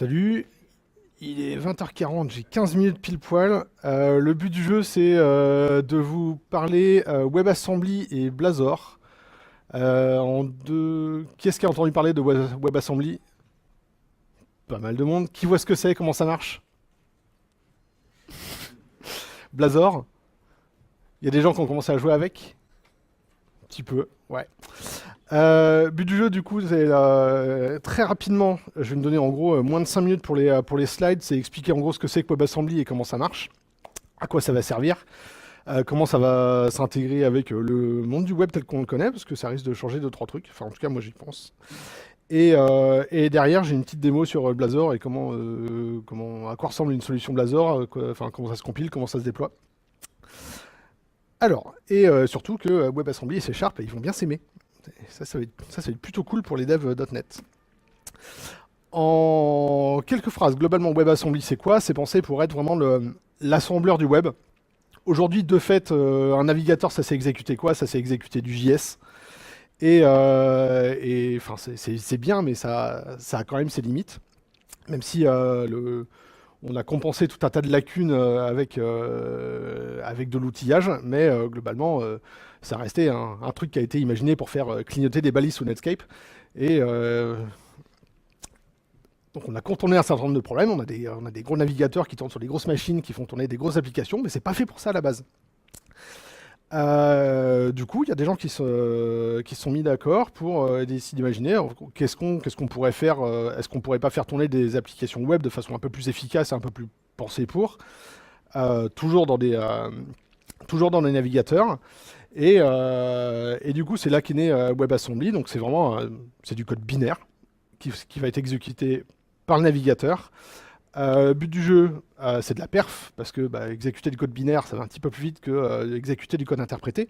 Salut, il est 20h40, j'ai 15 minutes pile poil. Le but du jeu, c'est de vous parler WebAssembly et Blazor. Qui est-ce qui a entendu parler de WebAssembly? Pas mal de monde. Qui voit ce que c'est, comment ça marche? Blazor? Il y a des gens qui ont commencé à jouer avec? Un petit peu, ouais. But du jeu, du coup, c'est très rapidement, je vais me donner en gros moins de 5 minutes pour les slides, c'est expliquer en gros ce que c'est que WebAssembly et comment ça marche, à quoi ça va servir, comment ça va s'intégrer avec le monde du web tel qu'on le connaît, parce que ça risque de changer 2-3 trucs, enfin en tout cas moi j'y pense. Et derrière, j'ai une petite démo sur Blazor et à quoi ressemble une solution Blazor, enfin comment ça se compile, comment ça se déploie. Alors, surtout que WebAssembly et C Sharp, ils vont bien s'aimer. Ça va être plutôt cool pour les devs .NET. En quelques phrases, globalement, WebAssembly, c'est quoi? C'est pensé pour être vraiment l'assembleur du web. Aujourd'hui, de fait, un navigateur, ça s'est exécuté quoi? Ça s'est exécuté du JS. Enfin, c'est bien, mais ça a quand même ses limites. Même si on a compensé tout un tas de lacunes avec de l'outillage, mais globalement, ça restait un truc qui a été imaginé pour faire clignoter des balises sous Netscape. Et donc on a contourné un certain nombre de problèmes. On a des gros navigateurs qui tournent sur des grosses machines, qui font tourner des grosses applications, mais c'est pas fait pour ça à la base. Du coup, il y a des gens qui se sont mis d'accord pour essayer d'imaginer qu'est-ce qu'on pourrait faire. Est-ce qu'on pourrait pas faire tourner des applications web de façon un peu plus efficace, un peu plus pensée pour, toujours dans des navigateurs. Et du coup, c'est là qu'est né WebAssembly. Donc c'est vraiment c'est du code binaire qui va être exécuté par le navigateur. But du jeu, c'est de la perf, parce que exécuter du code binaire, ça va un petit peu plus vite que exécuter du code interprété.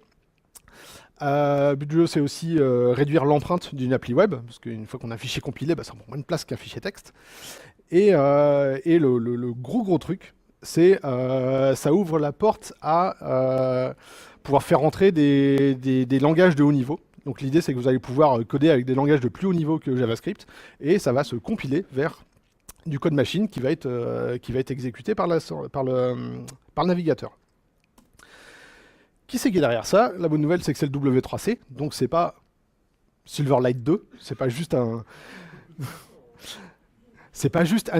But du jeu, c'est aussi réduire l'empreinte d'une appli web, parce qu'une fois qu'on a un fichier compilé, ça prend moins de place qu'un fichier texte. Et le gros truc, c'est ça ouvre la porte à pouvoir faire entrer des langages de haut niveau. Donc l'idée, c'est que vous allez pouvoir coder avec des langages de plus haut niveau que JavaScript, et ça va se compiler vers du code machine qui va être exécuté par le navigateur. Qui c'est qui est derrière ça? La bonne nouvelle, c'est que c'est le W3C, donc c'est pas Silverlight 2, c'est pas juste un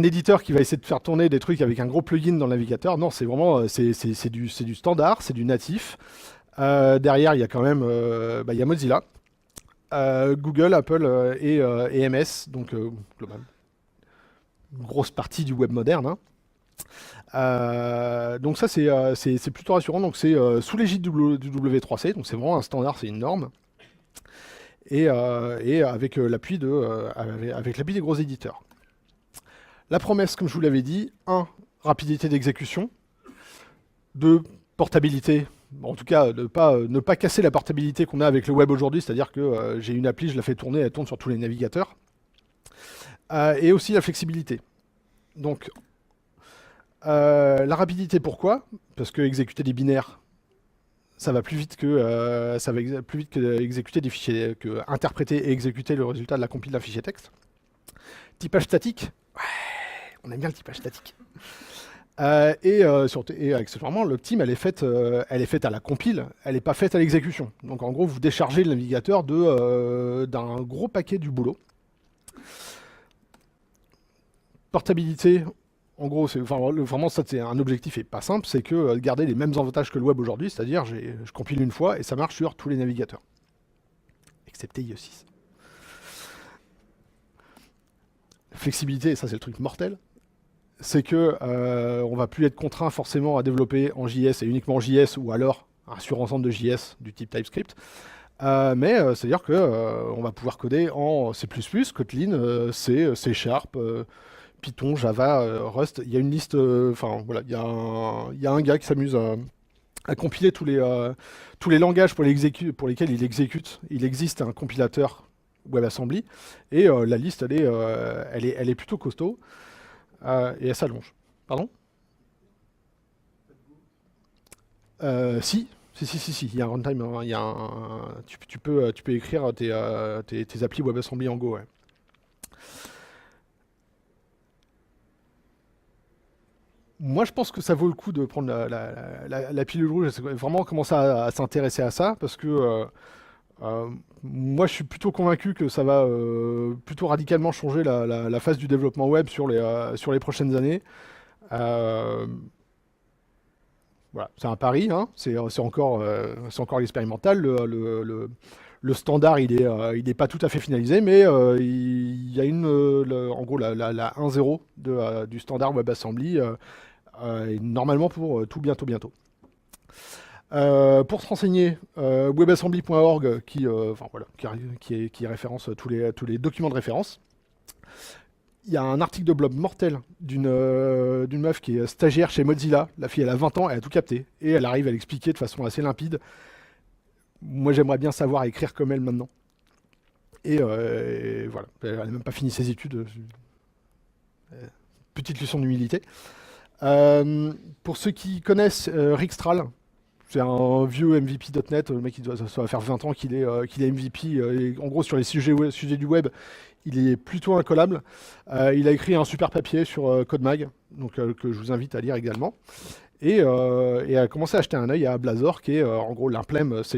éditeur qui va essayer de faire tourner des trucs avec un gros plugin dans le navigateur. Non, c'est vraiment c'est du standard, c'est du natif. Derrière, il y a quand même il y a Mozilla, Google, Apple et MS, donc global. Une grosse partie du web moderne. Donc ça, c'est plutôt rassurant. Donc c'est sous l'égide du W3C, donc c'est vraiment un standard, c'est une norme. Et avec l'appui des gros éditeurs. La promesse, comme je vous l'avais dit, 1, rapidité d'exécution, 2, portabilité. En tout cas, ne pas casser la portabilité qu'on a avec le web aujourd'hui, c'est-à-dire que j'ai une appli, je la fais tourner, elle tourne sur tous les navigateurs. Et aussi la flexibilité. Donc, la rapidité, pourquoi? Parce que exécuter des binaires, ça va plus vite que exécuter des fichiers, que interpréter et exécuter le résultat de la compile d'un fichier texte. Typage statique, ouais, on aime bien le typage statique. Et accessoirement, l'optime, elle est faite à la compile, elle n'est pas faite à l'exécution. Donc en gros, vous déchargez le navigateur d'un gros paquet du boulot. Portabilité, en gros, vraiment ça, c'est un objectif et pas simple, c'est que garder les mêmes avantages que le web aujourd'hui, c'est-à-dire je compile une fois et ça marche sur tous les navigateurs, excepté IE6. Flexibilité, et ça c'est le truc mortel, c'est que on va plus être contraint forcément à développer en JS et uniquement en JS ou alors un surensemble de JS du type TypeScript. Mais c'est-à-dire qu'on va pouvoir coder en C++, Kotlin, C, C Sharp, Python, Java, Rust. Il y a une liste, voilà, il y a un gars qui s'amuse à compiler tous les langages pour lesquels il existe un compilateur WebAssembly, et la liste, elle est plutôt costaud, et elle s'allonge. Pardon? Si. Si, il y a un runtime, hein, tu peux écrire tes applis WebAssembly en Go, ouais. Moi, je pense que ça vaut le coup de prendre la pilule rouge, c'est vraiment commencer à s'intéresser à ça, parce que moi, je suis plutôt convaincu que ça va plutôt radicalement changer la phase du développement web sur les prochaines années. Euh, voilà, c'est un pari, hein, c'est encore l'expérimental. Le standard, il est pas tout à fait finalisé, mais il y a en gros la 1.0 du standard WebAssembly, et normalement pour tout bientôt bientôt. Pour se renseigner, webassembly.org enfin, voilà, qui référence tous les documents de référence. Il y a un article de blog mortel d'une meuf qui est stagiaire chez Mozilla. La fille, elle a 20 ans, elle a tout capté. Et elle arrive à l'expliquer de façon assez limpide. Moi, j'aimerais bien savoir écrire comme elle maintenant. Et voilà, elle n'a même pas fini ses études. Petite leçon d'humilité. Pour ceux qui connaissent Rick Strahl, c'est un vieux MVP.NET, le mec ça va faire 20 ans qu'il est MVP. Et en gros, sur les sujets du web, il est plutôt incollable. Il a écrit un super papier sur CodeMag, donc, que je vous invite à lire également. Et a commencé à jeter un œil à Blazor, qui est en gros l'implème C#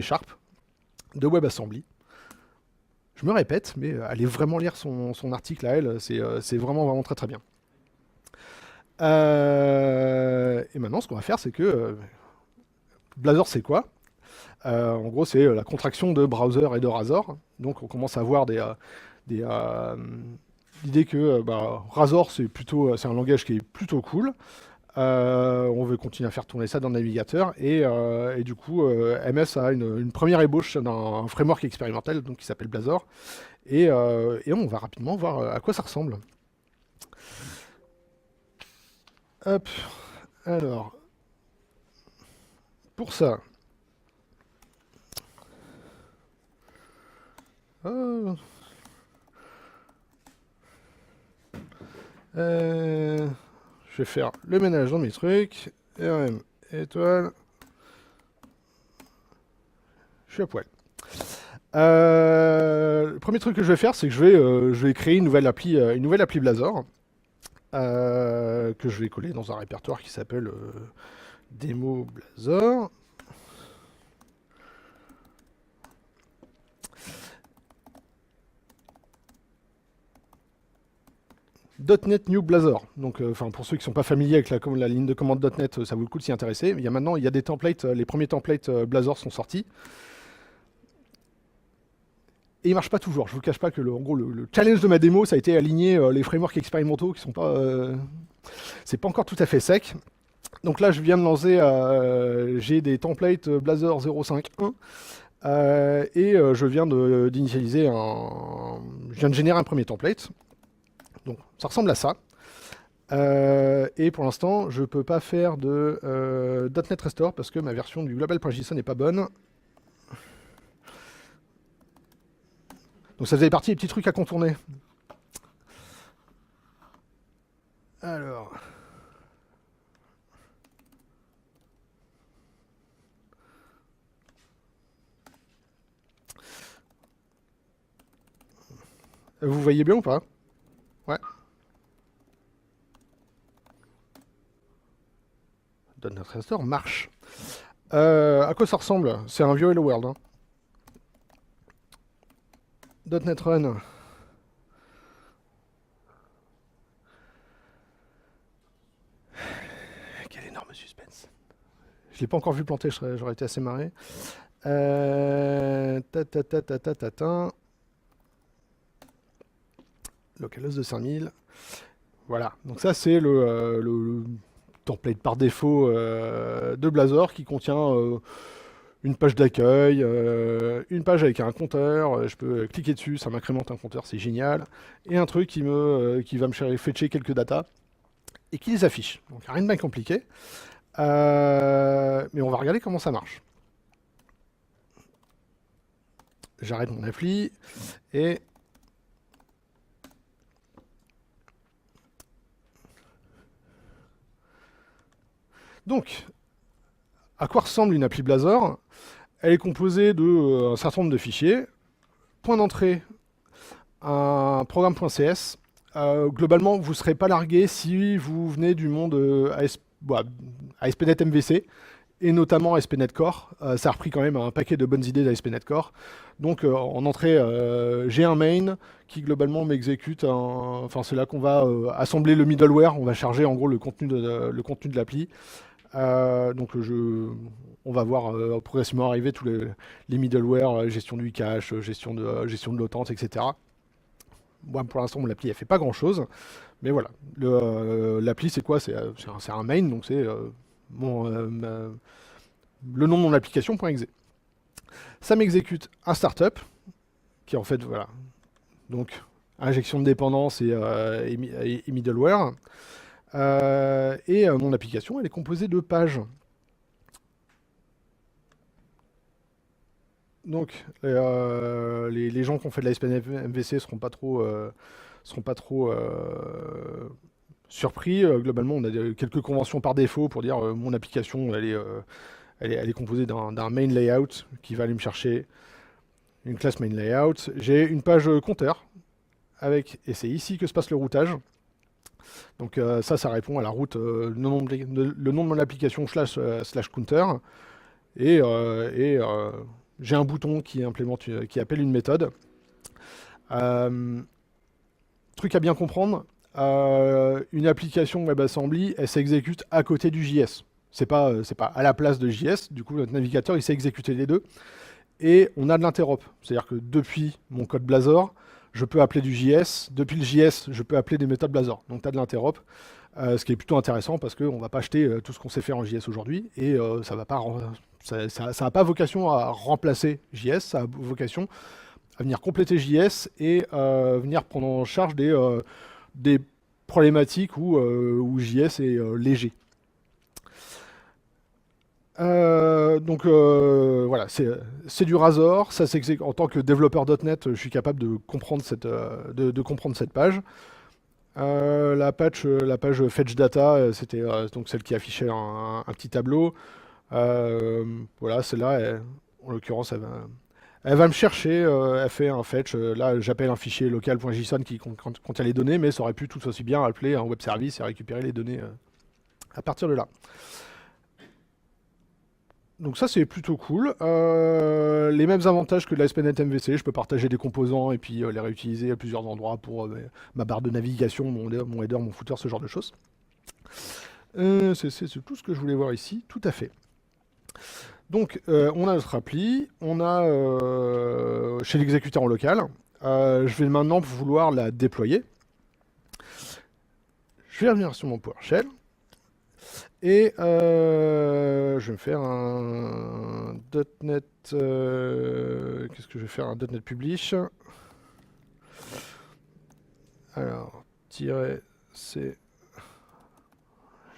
de WebAssembly. Je me répète, mais allez vraiment lire son article à elle, c'est vraiment, vraiment très très bien. Et maintenant, ce qu'on va faire, c'est que Blazor, c'est quoi? En gros, c'est la contraction de browser et de Razor. Donc, on commence à voir l'idée que Razor, c'est un langage qui est plutôt cool. On veut continuer à faire tourner ça dans le navigateur. Et du coup, MS a une première ébauche d'un framework expérimental donc, qui s'appelle Blazor. Et on va rapidement voir à quoi ça ressemble. Hop. Alors, pour ça... je vais faire le ménage dans mes trucs. RM, étoile. Je suis à poil. Le premier truc que je vais faire, c'est que je vais créer une nouvelle appli Blazor. Que je vais coller dans un répertoire qui s'appelle Démo Blazor. .NET New Blazor. Donc, pour ceux qui ne sont pas familiers avec la ligne de commande .NET, ça vaut le coup de s'y intéresser. Il y a des templates, les premiers templates Blazor sont sortis. Et il marche pas toujours. Je vous cache pas que en gros, le challenge de ma démo, ça a été aligner les frameworks expérimentaux qui sont pas, c'est pas encore tout à fait sec. Donc là, je viens de lancer, j'ai des templates Blazor 0.5.1 et je viens d'initialiser je viens de générer un premier template. Donc ça ressemble à ça. Et pour l'instant, je peux pas faire de .NET Restore parce que ma version du global.json n'est pas bonne. Donc ça faisait partie des petits trucs à contourner. Alors... Vous voyez bien ou pas? Ouais. .NET Restore marche. À quoi ça ressemble? C'est un vieux Hello World. Hein. .NET Run. Quel énorme suspense. Je l'ai pas encore vu planter, j'aurais été assez marré. Localhost de 5000. Voilà, donc ça c'est le template par défaut de Blazor qui contient une page d'accueil, une page avec un compteur, je peux cliquer dessus, ça m'incrémente un compteur, c'est génial, et un truc qui va me fetcher quelques datas et qui les affiche. Donc rien de bien compliqué, mais on va regarder comment ça marche. J'arrête mon appli et donc, à quoi ressemble une appli Blazor? Elle est composée d'un certain nombre de fichiers. Point d'entrée, un programme.cs. Globalement, vous ne serez pas largué si vous venez du monde bah, ASP.NET MVC, et notamment ASP.NET Core. Ça a repris quand même un paquet de bonnes idées d'ASP.NET Core. Donc en entrée, j'ai un main qui globalement m'exécute, enfin c'est là qu'on va assembler le middleware, on va charger en gros le contenu de l'appli. Donc on va voir progressivement arriver tous les middleware, gestion du cache, gestion de l'authentique, etc. Bon, pour l'instant, mon appli, elle fait pas grand-chose. Mais voilà, l'appli, c'est quoi? C'est un main, donc c'est le nom de mon application.exe. Ça m'exécute un startup, qui est en fait, voilà, donc injection de dépendance et middleware. Mon application, elle est composée de pages. Donc, les gens qui ont fait de la SPN MVC seront pas trop surpris. Globalement, on a quelques conventions par défaut pour dire mon application, elle est composée d'un main layout qui va aller me chercher une classe main layout. J'ai une page compteur et c'est ici que se passe le routage. Donc ça répond à la route, le nom de mon application slash counter. Et j'ai un bouton qui appelle une méthode. Truc à bien comprendre, une application WebAssembly, elle s'exécute à côté du JS. C'est pas à la place de JS, du coup notre navigateur il sait exécuter les deux. Et on a de l'interop, c'est-à-dire que depuis mon code Blazor, je peux appeler du JS, depuis le JS, je peux appeler des méthodes Blazor. Donc tu as de l'interop, ce qui est plutôt intéressant parce qu'on ne va pas acheter tout ce qu'on sait faire en JS aujourd'hui, et ça n'a pas vocation à remplacer JS, ça a vocation à venir compléter JS et venir prendre en charge des problématiques où JS est léger. Donc voilà, c'est du Razor. Ça, en tant que développeur .NET, je suis capable de comprendre cette page. La page Fetch Data, c'était donc celle qui affichait un petit tableau. Voilà, celle-là, en l'occurrence, elle va me chercher, elle fait un fetch. Là, j'appelle un fichier local.json qui contient les données, mais ça aurait pu tout aussi bien appeler un web service et récupérer les données à partir de là. Donc ça, c'est plutôt cool. Les mêmes avantages que de l'ASP.NET MVC, je peux partager des composants et puis les réutiliser à plusieurs endroits pour ma barre de navigation, mon header, mon footer, ce genre de choses. C'est tout ce que je voulais voir ici, tout à fait. Donc, on a notre appli, on a chez l'exécuteur en local. Je vais maintenant vouloir la déployer. Je vais revenir sur mon PowerShell. Et je vais me faire un .NET... Qu'est-ce que je vais faire? Un .NET Publish. Alors, -c...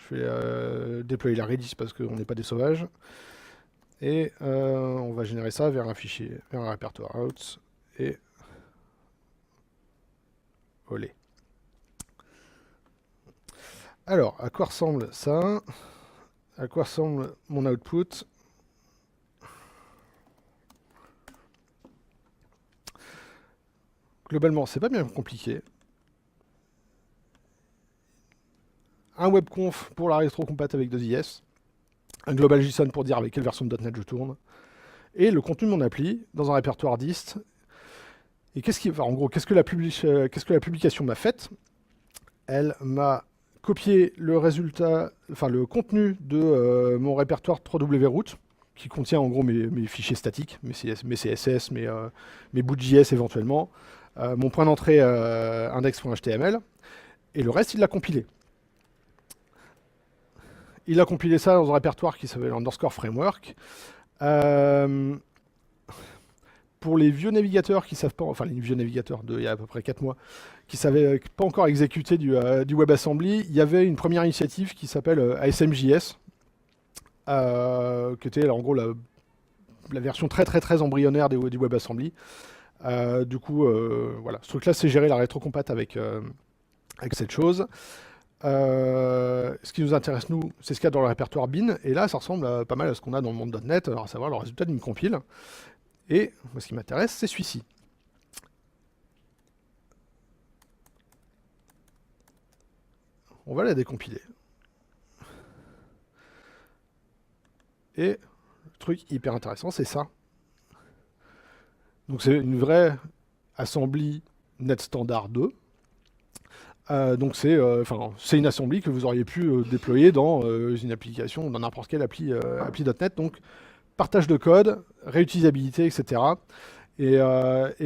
Je vais déployer la Redis parce qu'on n'est pas des sauvages. Et on va générer ça vers un fichier, vers un répertoire out. Et... olé. Alors, à quoi ressemble ça? À quoi ressemble mon output? Globalement, c'est pas bien compliqué. Un webconf pour la rétro-compat avec 2IS. Un global JSON pour dire avec quelle version de .NET je tourne. Et le contenu de mon appli dans un répertoire dist. Et en gros, qu'est-ce que la publication m'a fait? Elle m'a copié le résultat, enfin le contenu de mon répertoire wroute, qui contient en gros mes fichiers statiques, mes CSS, mes bouts de JS éventuellement, mon point d'entrée index.html, et le reste il l'a compilé. Il a compilé ça dans un répertoire qui s'appelle underscore framework. Pour les vieux navigateurs qui savent pas, enfin les vieux navigateurs d'il y a à peu près 4 mois, qui savaient pas encore exécuter du WebAssembly, il y avait une première initiative qui s'appelle ASMJS, qui était en gros la version très très très embryonnaire du WebAssembly. Du coup, voilà, ce truc-là, c'est gérer la rétrocompat avec cette chose. Ce qui nous intéresse, nous, c'est ce qu'il y a dans le répertoire bin, et là, ça ressemble pas mal à ce qu'on a dans le monde .NET, à savoir le résultat d'une compile. Et moi, ce qui m'intéresse, c'est celui-ci. On va la décompiler. Et le truc hyper intéressant, c'est ça. Donc c'est une vraie assembly NetStandard 2. Donc c'est une assembly que vous auriez pu déployer dans une application, dans n'importe quelle appli .NET. Donc partage de code, réutilisabilité, etc. Et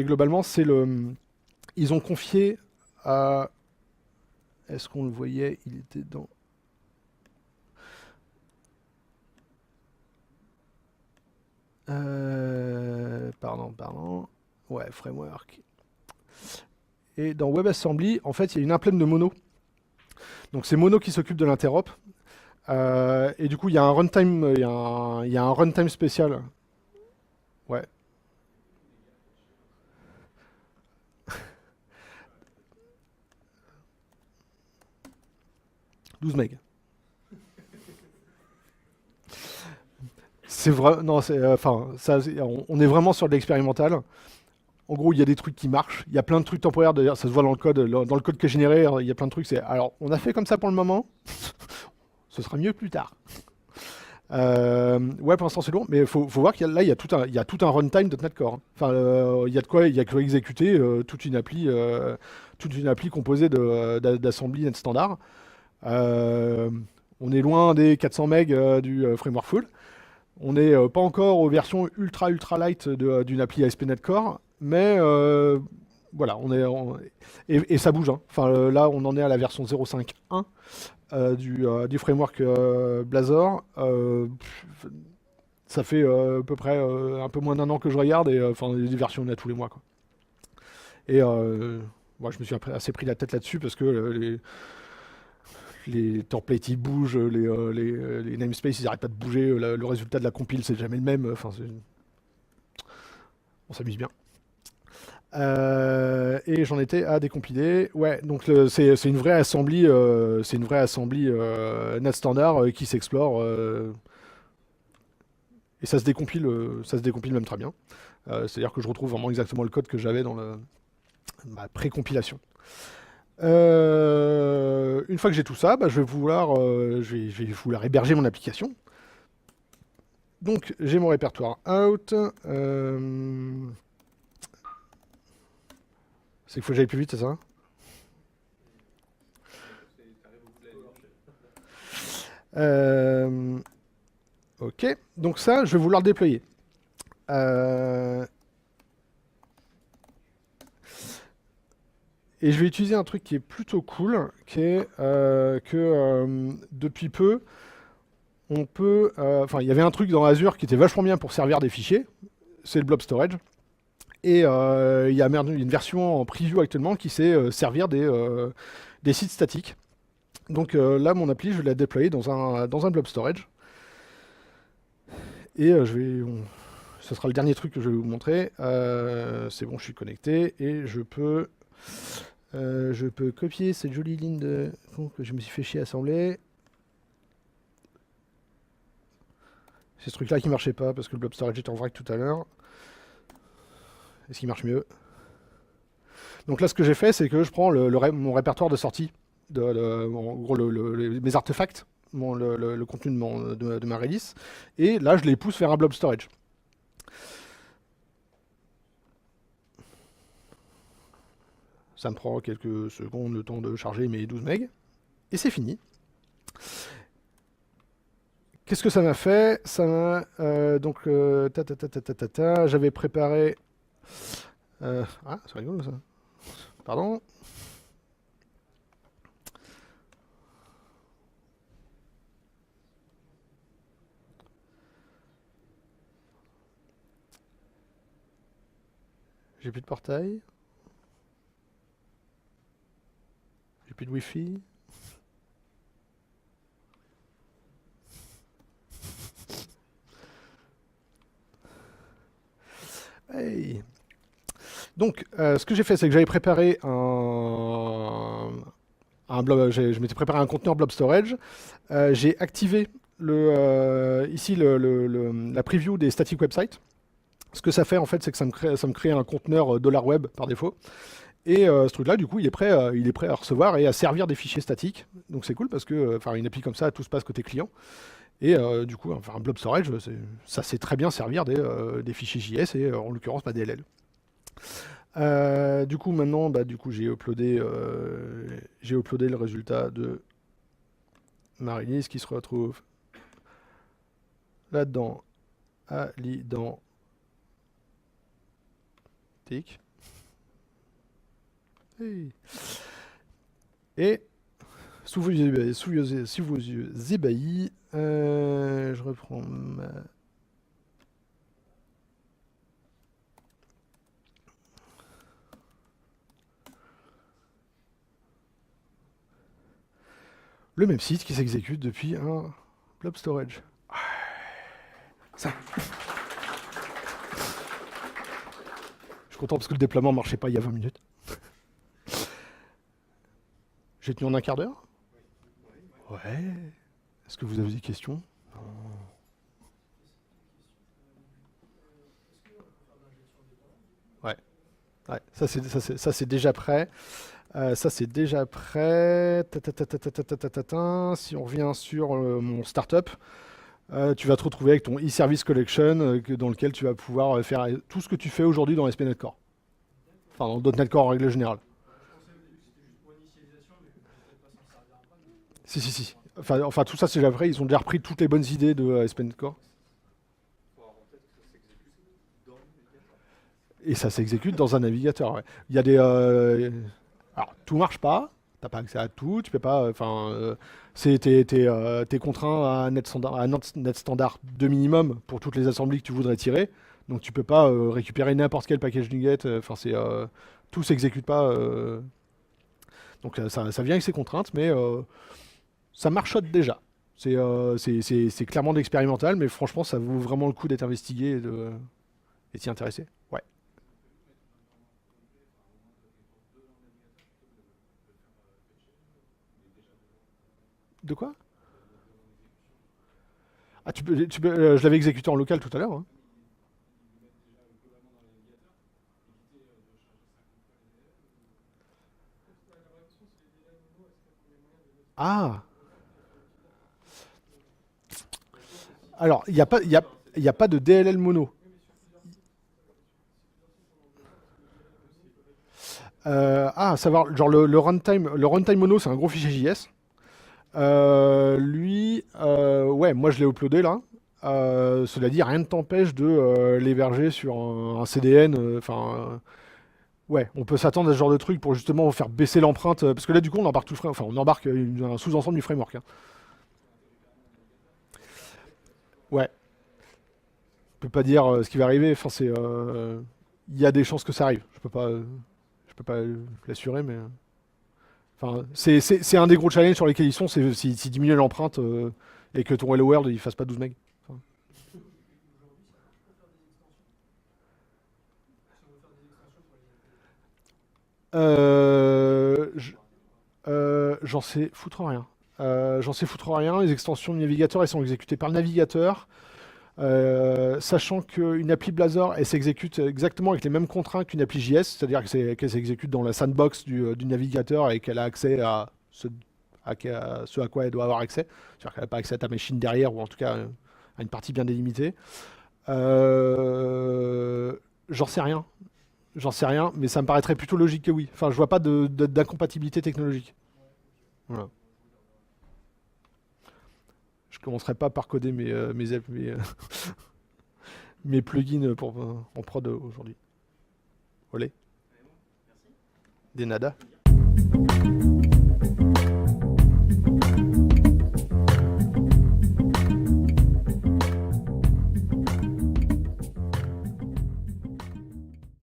globalement, ils ont confié à... Est-ce qu'on le voyait? Il était dans... Pardon. Ouais, framework. Et dans WebAssembly, en fait, il y a une implème de Mono. Donc c'est Mono qui s'occupe de l'interop. Et du coup, il y a un runtime, il y a un runtime spécial. Ouais. « 12 MB. C'est vrai, non, on est vraiment sur de l'expérimental. En gros, il y a des trucs qui marchent. Il y a plein de trucs temporaires, d'ailleurs, ça se voit dans le code. Dans le code qui est généré, il y a plein de trucs. Alors, on a fait comme ça pour le moment. Ce sera mieux plus tard. Ouais, pour l'instant, c'est long. Mais il faut voir qu'il y a tout un runtime .NET Core. Enfin, il y a de quoi exécuter toute une appli composée d'assembly net standard. On est loin des 400 MB du framework full. On n'est pas encore aux versions ultra light d'une appli ASP.NET Core, mais voilà, et ça bouge. Hein. Enfin, là, on en est à la version 0.5.1 du framework Blazor. Ça fait à peu près un peu moins d'un an que je regarde, et enfin, des versions, on a tous les mois, quoi. Et moi, je me suis assez pris la tête là-dessus parce que les templates ils bougent, les namespaces ils n'arrêtent pas de bouger, le résultat de la compile c'est jamais le même, enfin, on s'amuse bien. Et j'en étais à décompiler. Ouais, donc c'est une vraie assembly, net standard qui s'explore, et ça se décompile même très bien. C'est-à-dire que je retrouve vraiment exactement le code que j'avais dans ma pré-compilation. Une fois que j'ai tout ça, je vais vouloir héberger mon application. Donc j'ai mon répertoire out. C'est qu'il faut que j'aille plus vite, c'est ça? Ok, donc ça, je vais vouloir le déployer. Et je vais utiliser un truc qui est plutôt cool, qui est que depuis peu, on peut... Enfin, il y avait un truc dans Azure qui était vachement bien pour servir des fichiers, c'est le blob storage. Et il y a une version en preview actuellement qui sait servir des sites statiques. Donc là, mon appli, je vais la déployer dans un blob storage. Et ce sera le dernier truc que je vais vous montrer. C'est bon, je suis connecté et je peux copier cette jolie ligne que je me suis fait chier à assembler. C'est ce truc-là qui marchait pas parce que le blob storage était en vrac tout à l'heure. Est-ce qu'il marche mieux? Donc là, ce que j'ai fait, c'est que je prends mon répertoire de sortie, en gros mes artefacts, le contenu de ma release, et là, je les pousse vers un blob storage. Ça me prend quelques secondes le temps de charger mes 12 MB, et c'est fini. Qu'est-ce que ça m'a fait? Ça m'a... j'avais préparé... ah, c'est rigolo ça. Pardon. J'ai plus de portail. J'ai plus de Wi-Fi. Hey. Donc, ce que j'ai fait, c'est que j'avais préparé je m'étais préparé un conteneur blob storage. J'ai activé ici la preview des static websites. Ce que ça fait, en fait, c'est que ça me crée un conteneur $web par défaut. Et ce truc-là, du coup, il est prêt à recevoir et à servir des fichiers statiques. Donc c'est cool parce que, une appli comme ça, tout se passe côté client. Et du coup, enfin, un blob storage, ça sait très bien servir des fichiers JS et en l'occurrence pas DLL. Du coup, maintenant, bah, du coup, j'ai uploadé le résultat de ma release qui se retrouve là-dedans, à l'identique. Et sous vos yeux ébahis, je reprends le même site qui s'exécute depuis un blob storage. Ça. Je suis content parce que le déploiement marchait pas il y a 20 minutes. J'ai tenu en un quart d'heure. Ouais. Est-ce que vous avez des questions? Ouais. Ouais. Ça c'est déjà prêt. Ça c'est déjà prêt. Si on revient sur mon startup, tu vas te retrouver avec ton e-service collection dans lequel tu vas pouvoir faire tout ce que tu fais aujourd'hui dans SPNet Core. Enfin, dans .NET Core en règle générale. Si, si, si. Enfin, tout ça, c'est déjà vrai. Ils ont déjà repris toutes les bonnes idées de SPNet Core. Et ça s'exécute dans un navigateur. Ouais. Il y a des. Alors, tout marche pas. T'as pas accès à tout. Tu peux pas. Enfin, t'es contraint à net standard de minimum pour toutes les assemblées que tu voudrais tirer. Donc, tu peux pas récupérer n'importe quel package NuGet. Enfin, tout s'exécute pas. Donc, ça vient avec ses contraintes, mais ça marchote déjà. C'est clairement de l'expérimental, mais franchement, ça vaut vraiment le coup d'être investigué et d'y intéresser. Ouais. De quoi? Ah, je l'avais exécuté en local tout à l'heure. Hein. Ah, alors, il y a pas de DLL mono. À savoir, genre le runtime mono, c'est un gros fichier JS. Ouais, moi je l'ai uploadé là. Cela dit, rien ne t'empêche de l'héberger sur un CDN. Enfin, ouais, on peut s'attendre à ce genre de truc pour justement faire baisser l'empreinte. Parce que là, du coup, on embarque tout le frame. Enfin, on embarque un sous-ensemble du framework. Hein. Ouais, je peux pas dire ce qui va arriver. Enfin, il y a des chances que ça arrive. Je peux pas l'assurer, mais. Enfin, c'est un des gros challenges sur lesquels ils sont, c'est si diminuer l'empreinte et que ton Hello World il fasse pas 12 megs. Enfin, j- j'en sais foutre rien. J'en sais foutre rien. Les extensions de navigateur, elles sont exécutées par le navigateur. Sachant qu'une appli Blazor, elle s'exécute exactement avec les mêmes contraintes qu'une appli JS, c'est-à-dire qu'elle s'exécute dans la sandbox du navigateur et qu'elle a accès à ce à quoi elle doit avoir accès. C'est-à-dire qu'elle n'a pas accès à ta machine derrière, ou en tout cas à une partie bien délimitée. Euh, J'en sais rien. J'en sais rien, mais ça me paraîtrait plutôt logique que oui. Enfin, je vois pas d'incompatibilité technologique. Voilà. Je commencerai pas par coder mes plugins en prod aujourd'hui. Olé. Des nada.